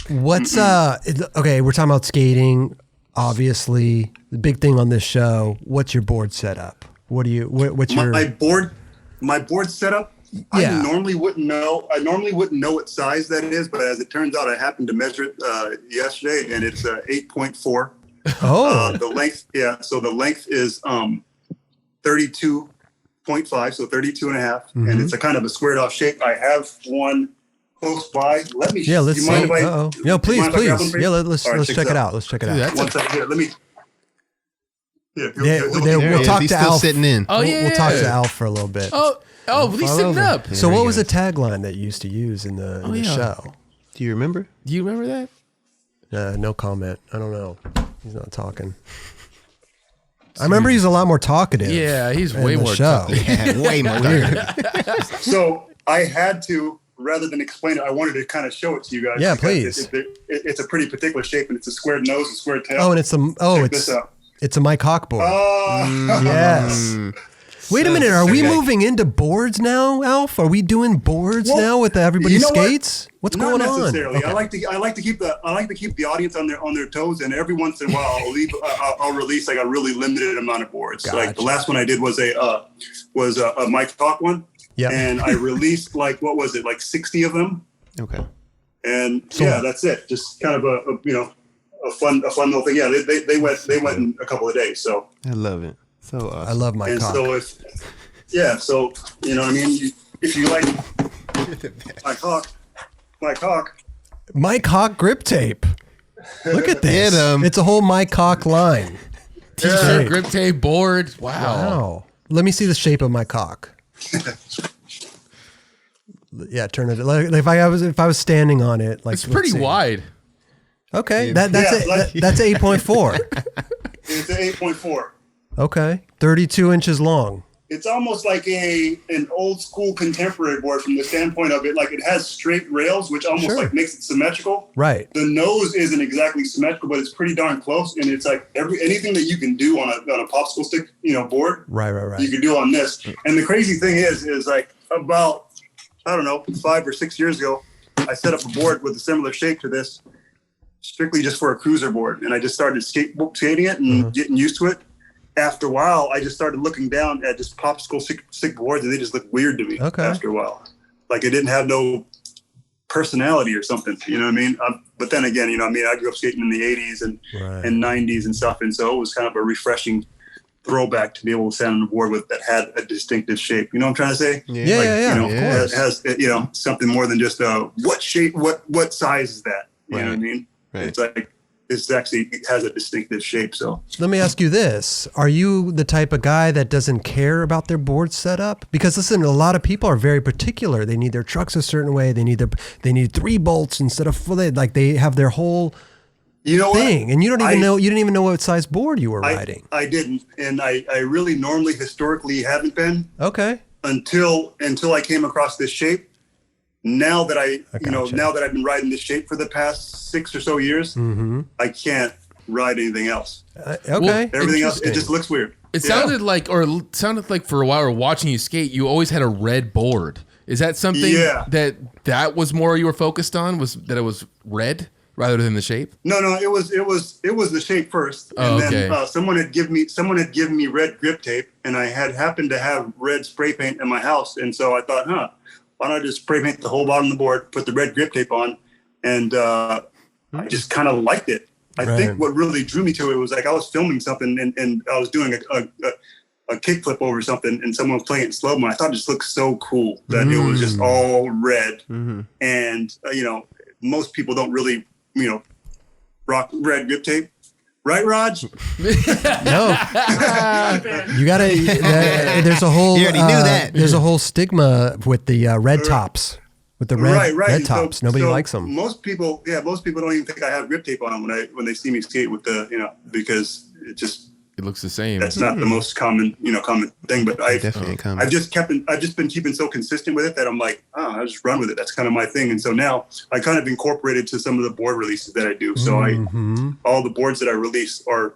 What's okay? We're talking about skating. Obviously, the big thing on this show. What's your board setup? What's your my board setup? Yeah. I normally wouldn't know what size that is, but as it turns out, I happened to measure it yesterday, and it's 8.4. Oh, the length, yeah. So the length is 32.5, so 32 and a half, and it's a kind of a squared off shape. I have one close by. Let me. yeah. Let's see. No, please. Yeah, let's check it out. Let's check it out. One second here. Let me. We'll talk to Alf. Sitting in. Oh yeah. We'll talk to Alf for a little bit. He's sitting up. So what was the tagline that you used to use in the show? Do you remember? Do you remember that? No comment. I don't know. He's not talking. I remember he's a lot more talkative. Yeah, he's way more talkative. Yeah, way more talkative. So I had to, rather than explain it, I wanted to kind of show it to you guys. Yeah, please. It's a pretty particular shape, and it's a squared nose and squared tail. Oh, and it's a Mike Hawk board. Yes. Wait a minute. Are we moving into boards now, Alf? Are we doing boards now with everybody skates? What's going on? Not necessarily. Okay. I like to keep the audience on their toes, and every once in a while I'll release like a really limited amount of boards. Gotcha. Like the last one I did was a Mike Hawk one. Yeah. And I released like 60 of them. Okay. And that's it. Just kind of a fun little thing. Yeah, they went in a couple of days. So I love it. So I love Mike Hawk. So you know what I mean. If you like Mike Hawk grip tape. Look at this. It's a whole Mike Hawk line. T-shirt, grip tape, board. Wow. Let me see the shape of Mike Hawk. Yeah, turn it. Like if I was standing on it, like it's pretty wide. Okay, that's 8.4. It's an 8.4. Okay, 32 inches long. It's almost like an old school contemporary board from the standpoint of it. Like it has straight rails, which almost like makes it symmetrical. Right. The nose isn't exactly symmetrical, but it's pretty darn close. And it's like anything that you can do on a popsicle stick, board. Right. You can do on this. And the crazy thing is like about, I don't know, 5 or 6 years ago, I set up a board with a similar shape to this, strictly just for a cruiser board. And I just started skating it and getting used to it. After a while, I just started looking down at just popsicle stick boards, and they just looked weird to me after a while. Like it didn't have no personality or something, you know what I mean? But then again, I grew up skating in the 80s and 90s and stuff, and so it was kind of a refreshing throwback to be able to stand on a board that had a distinctive shape. You know what I'm trying to say? Yeah. Of course. It has something more than just what shape, what size is that? You know what I mean? Right. It's like it has a distinctive shape. So let me ask you this. Are you the type of guy that doesn't care about their board setup? Because listen, a lot of people are very particular. They need their trucks a certain way. They need 3 bolts instead of 4. Like they have their whole thing. And you didn't even know what size board you were riding. I didn't. And I really normally historically haven't been. Okay. Until I came across this shape. Now that now that I've been riding this shape for the past 6 or so years, I can't ride anything else. Okay. Everything else, it just looks weird. It sounded like for a while or watching you skate, you always had a red board. Is that something that was more you were focused on? Was that it was red rather than the shape? No, it was the shape first, and then someone had given me red grip tape, and I had happened to have red spray paint in my house, and so I thought, why don't I just spray paint the whole bottom of the board, put the red grip tape on, and I just kind of liked it. I think what really drew me to it was like I was filming something and I was doing a kickflip over something, and someone was playing it in slow-mo. I thought it just looked so cool that it was just all red. And, most people don't really, rock red grip tape. Right, Raj? No. You gotta. There's a whole. You already knew that. There's a whole stigma with the red tops. With the red tops, nobody likes them. Most people don't even think I have grip tape on when they see me skate with the, because it looks the same. That's not the most common thing, but I've just been keeping so consistent with it that I'm like, I'll just run with it. That's kind of my thing. And so now I kind of incorporated to some of the board releases that I do. So all the boards that I release are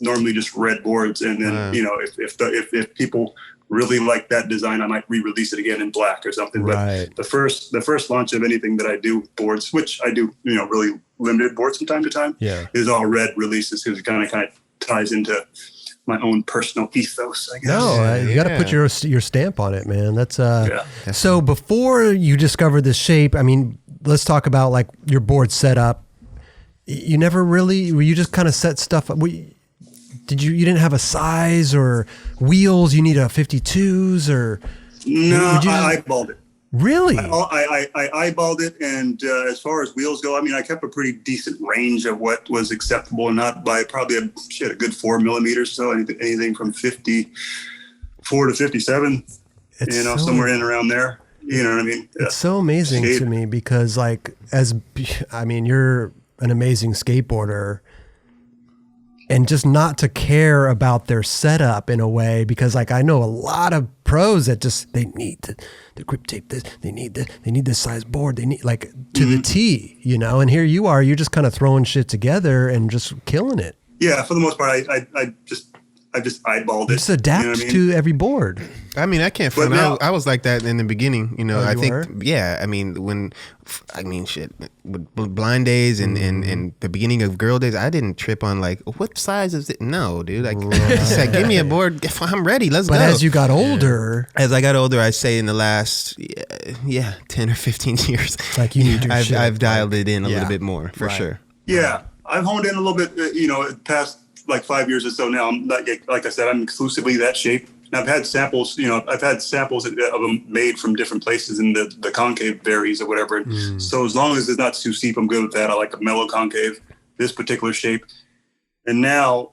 normally just red boards. And then, if people really like that design, I might re-release it again in black or something. But the first launch of anything that I do boards, which I do, really limited boards from time to time. Yeah. Is all red releases because it kind of ties into my own personal ethos, I guess. No, you got to put your stamp on it, man. That's So before you discovered this shape, I mean, let's talk about like your board setup. You never really, you just kind of set stuff up. You didn't have a size or wheels? You need a 52s or? No, I eyeballed it. Really? I eyeballed it, and as far as wheels go, I mean, I kept a pretty decent range of what was acceptable, not by probably a good 4 millimeters. So anything from 54 to 57, somewhere in and around there. You know what I mean? It's so amazing to me because, like, you're an amazing skateboarder. And just not to care about their setup in a way, because like I know a lot of pros that just they need the grip tape this, they need this size board, they need like to the T, and here you are, you're just kind of throwing shit together and just killing it. Yeah, for the most part, I just eyeballed it. Just adapt to every board. I mean, I can't front. I was like that in the beginning. I think, were? yeah. I mean, shit, with blind days and the beginning of girl days, I didn't trip on like, what size is it? No, dude. Like, said, give me a board. I'm ready. Let's go. But as you got older, I say in the last, 10 or 15 years, like you need your shit. I've dialed it in a little bit more for sure. Yeah, I've honed in a little bit. Past like 5 years or so now. I'm not, like I said, I'm exclusively that shape. And I've had samples, I've had samples of them made from different places, and the concave varies or whatever. So as long as it's not too steep, I'm good with that. I like a mellow concave, this particular shape. And now,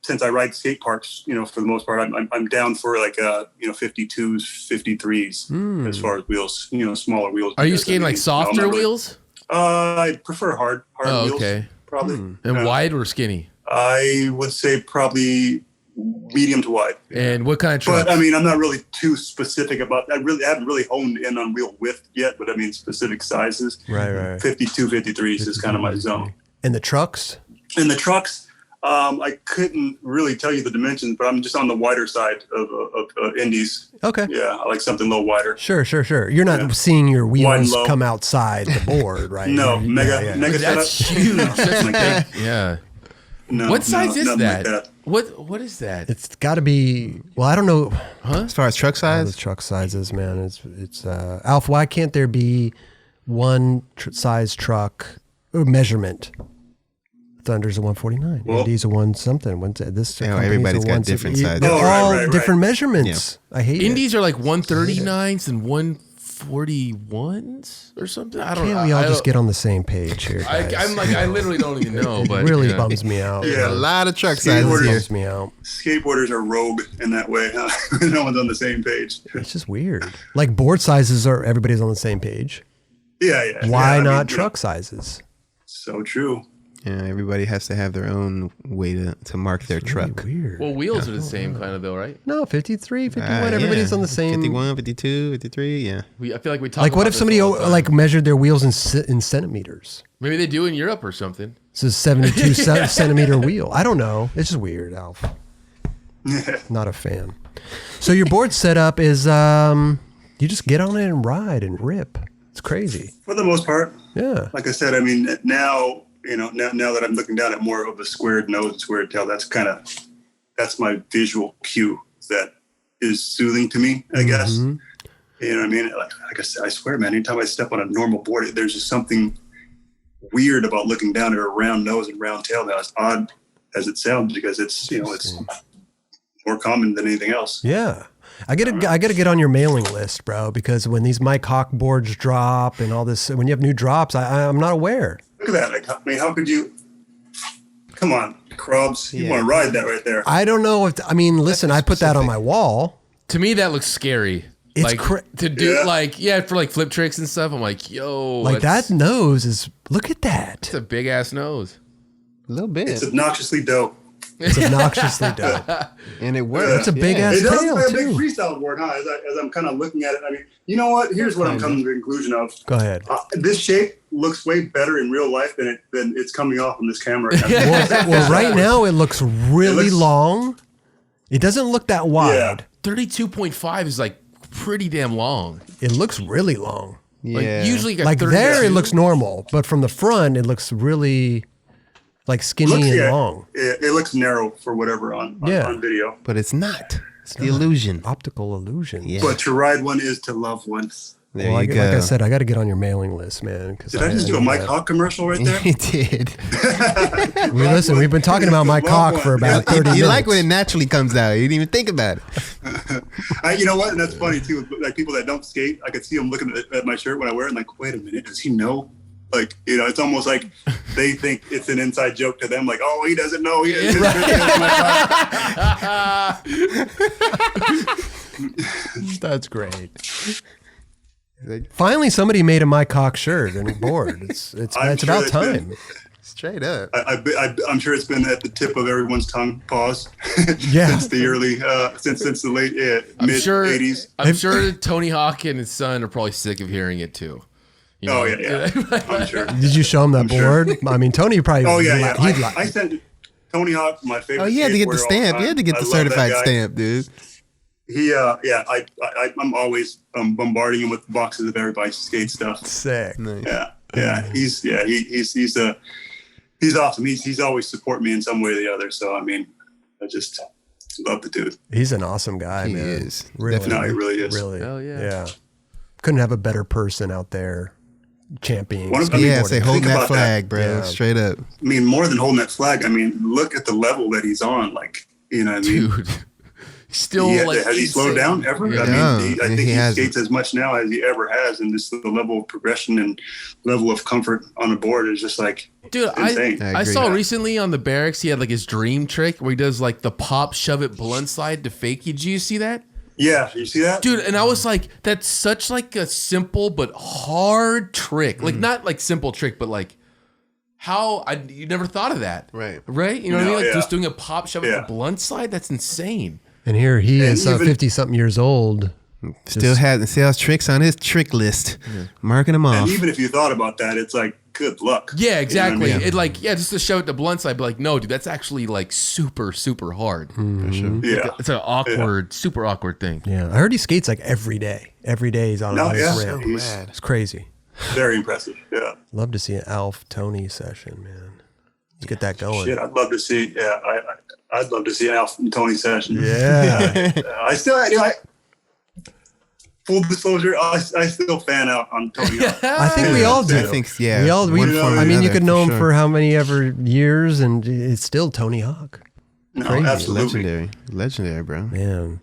since I ride skate parks, for the most part, I'm down for like 52s, 53s as far as wheels, smaller wheels. Are you skating like softer wheels? I prefer hard wheels. Okay. Probably. And wide or skinny? I would say probably medium to wide. And what kind of trucks? But I mean, I'm not really too specific about that. I haven't really honed in on wheel width yet, but I mean, specific sizes. Right. 52, 53s is kind of my zone. And the trucks? And the trucks, I couldn't really tell you the dimensions, but I'm just on the wider side of indies. Okay. Yeah, I like something a little wider. Sure. You're not seeing your wheels come outside the board, right? No, mega that's setup. huge. That's like that. Yeah. No, what size is that? Like that? What is that? It's got to be. Well, I don't know. Huh? As far as truck size, the truck sizes, man. It's Alf. Why can't there be one size truck measurement? Thunder's a 149. Well, Indy's a one something. This everybody's got different sizes. They're all right. different measurements. Yeah. I hate Indies are like 139s and 141s or something. I don't know. Can't we all just get on the same page here, guys? I literally don't even know. But it really bums me out. Yeah, a lot of truck sizes here. Bums me out. Skateboarders are rogue in that way. Huh? No one's on the same page. It's just weird. Like board sizes are everybody's on the same page. Yeah. Why not truck sizes? So true. Yeah, everybody has to have their own way to mark their truck. Weird. Well, wheels are the same kind of though, right? No, 53, 51. Everybody's on the same. 51, 52, 53. Yeah. I feel like we talk. Like, what about if somebody like measured their wheels in centimeters? Maybe they do in Europe or something. It's a 72 centimeter wheel. I don't know. It's just weird, Alf. Not a fan. So your board setup is you just get on it and ride and rip. It's crazy. For the most part. Yeah. Like I said, I mean, now that I'm looking down at more of a squared nose and squared tail, that's my visual cue that is soothing to me, I guess. You know what I mean? Like I said, I swear, man, anytime I step on a normal board, there's just something weird about looking down at a round nose and round tail. Now, as odd as it sounds, because it's more common than anything else. Yeah. I gotta get on your mailing list, bro, because when these Mike Hawk boards drop and all this, when you have new drops, I'm not aware. Look at that. I mean, how could you? Come on, Krobs. You want to ride that right there. I don't know listen, I put that on my wall. To me, that looks scary. It's to do for like flip tricks and stuff. I'm like, yo, like that nose is. Look at that. It's a big ass nose. A little bit. It's obnoxiously dope. It's obnoxiously dope. And it works. It's a big ass tail, It does play a too. big freestyle board, huh? As I'm kind of looking at it. I mean, you know what? Here's what I'm coming to the conclusion of. Go ahead. This shape looks way better in real life than it's coming off on this camera. well, right now it looks really long. It doesn't look that wide. 32.5 is like pretty damn long. It looks really long. Yeah. Like usually you got Like 30 there, it feet. looks normal, but from the front, it looks really like skinny and long. It looks narrow for whatever on video. But it's not. It's the illusion. Optical illusion. Yeah. But to ride one is to love one. There Well, you go. like I said, I got to get on your mailing list, man. Did I just do a Mike Hawk commercial right there? You did. Listen, we've been talking about Mike Hawk for about 30 minutes. You like when it naturally comes out. You didn't even think about it. You know what? And that's funny too. Like people that don't skate, I could see them looking at my shirt when I wear it and like, wait a minute, does he know? Like, you know, it's almost like they think it's an inside joke to them. Like, oh, he doesn't know. He doesn't That's great. Finally, somebody made a Mike Hawk shirt and board. It's about time. Straight up. I'm sure it's been at the tip of everyone's tongue. Pause. Yeah. Since the early, since the late mid '80s. I'm sure Tony Hawk and his son are probably sick of hearing it too. You know? Oh yeah. I'm sure. Did you show him that board? Sure. I mean, Tony probably. Oh yeah. I sent Tony Hawk my favorite. Oh, you had to get the stamp. You had to get the certified stamp, dude. I'm always bombarding him with boxes of everybody's skate stuff. Sick. Nice. He's awesome. He's always support me in some way or the other. So I mean, I just love the dude. He's an awesome guy, man. He is. Really, no, he really is. Really, hell yeah. Yeah. Couldn't have a better person out there championing. Say holding that flag, bro. Yeah. Straight up. I mean, more than holding that flag. I mean, look at the level that he's on. Like, you know what I mean? Dude. Still, has he slowed down ever? Yeah. I mean, I think he skates as much now as he ever has, and just the level of progression and level of comfort on the board is just like, dude, insane. I saw recently on the barracks he had like his dream trick where he does like the pop, shove it, blunt slide to fake you. Did you see that? Yeah, you see that, dude? And I was like, that's such like a simple but hard trick. Like not like simple trick, but like you never thought of that, right? You know what I mean? Like just doing a pop, shove it, blunt slide. That's insane. And here he is, 50-something years old. Still has tricks on his trick list, marking them off. And even if you thought about that, it's like, good luck. Yeah, exactly. You know what I mean? Just to show it to blunt side, but like, no, dude, that's actually like super, super hard. For sure. Yeah, it's an awkward, super awkward thing. Yeah, I heard he skates like every day. Every day he's on a ramp. It's crazy. Very impressive. Yeah, love to see an Alf Tony session, man. Let's get that going. Shit, I'd love to see. Yeah, I'd love to see an Alf and Tony session. Yeah. I still, full disclosure, I still fan out on Tony. I think we all do. I think, I mean, you could know him for how many ever years, and it's still Tony Hawk. No, crazy. Absolutely. Legendary, bro. Man.